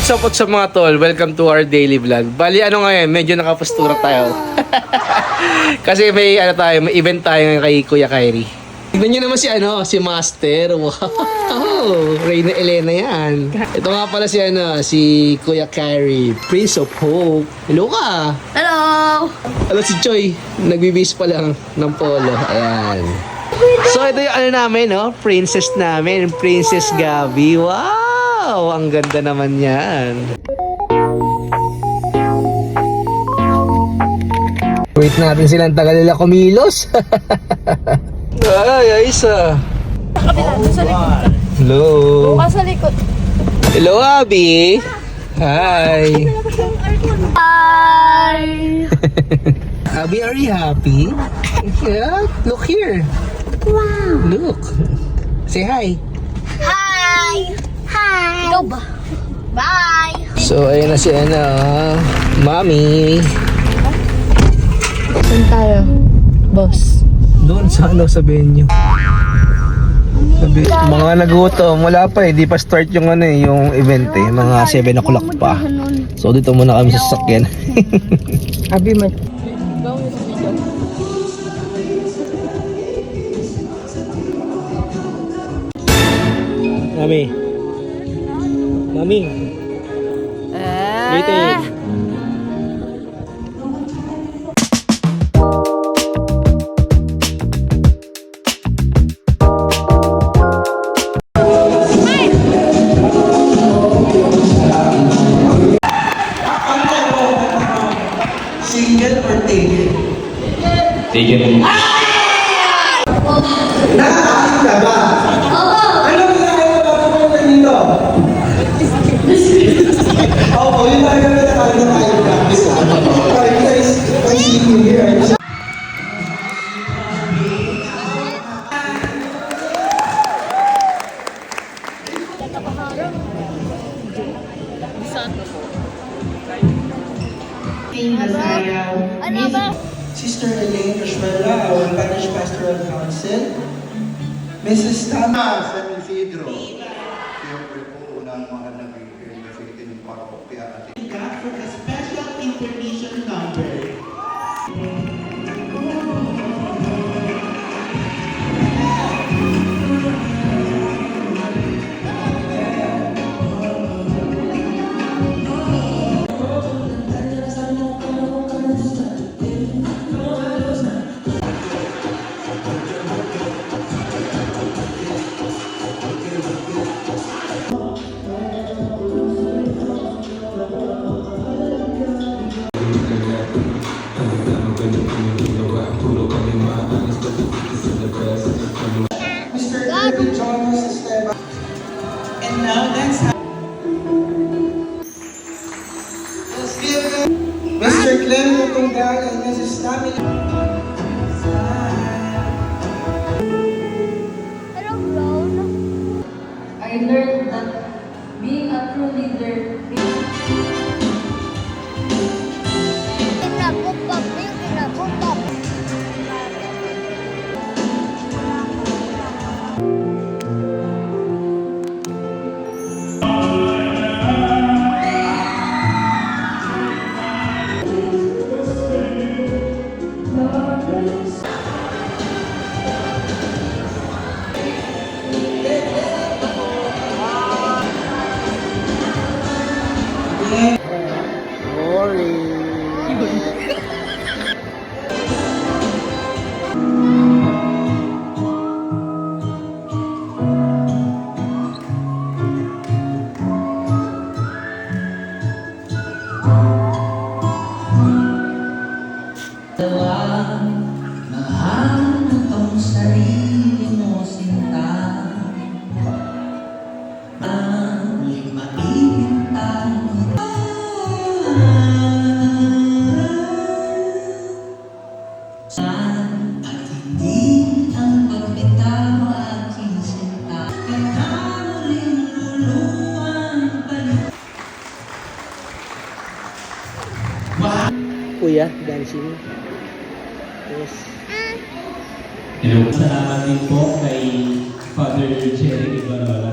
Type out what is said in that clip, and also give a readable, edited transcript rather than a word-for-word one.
What's up mga tol? Welcome to our daily vlog. Bali ano ngayon, medyo nakapastura tayo. Kasi may may event tayo ngayon kay Kuya Kyrie. Tignan niyo naman si Master. Wow! Reyna Elena yan. Ito nga pala si Kuya Kyrie, Prince of Hope. Hello ka! Hello! Hello si Choi, nagbibis pa lang ng polo. Ayan. So ito yung namin, princess namin, Princess Gabby. Wow! Ang ganda naman yan. Wait natin silang tagal nila kumilos. Ay, Aisa. Kabila, doon sa likod. Hello. Bukas sa likod. Hello, Abby. Hi. Hi! Abby, are you happy? Yeah, look here. Wow! Look. Say hi. Hi! Hi! Ikaw ba? Bye! So, ayun na si Mami. Saan tayo? Boss. Doon sa sa venue. Mga nagutom, wala pa di pa start yung yung event mga 7 o'clock pa. So dito muna kami sa sasakyan. Abi mat. Mami. Mami. Waiting. Single or taken? Taken. Nakakain ka ba? Ano ginagawa ba pumunta dito? Oo, yun talaga na nakakain na tayo practice na. Alright, guys, I'm sleeping here. Ano ba? Sister Elaine Rosmela, our Parish Pastoral Council. Mrs. Tama. San Isidro. Siyempre po, unang mahal na bigay na Philippine Parokya at For a special information number. Mr. David Jonas Esteban. And now let's have Mr. Clem Tunggal and Mrs. Tammy. I learned that being a true leader Kuya, dancing. Yes. Hello. Salamat din po kay Father Jerry Ibarra.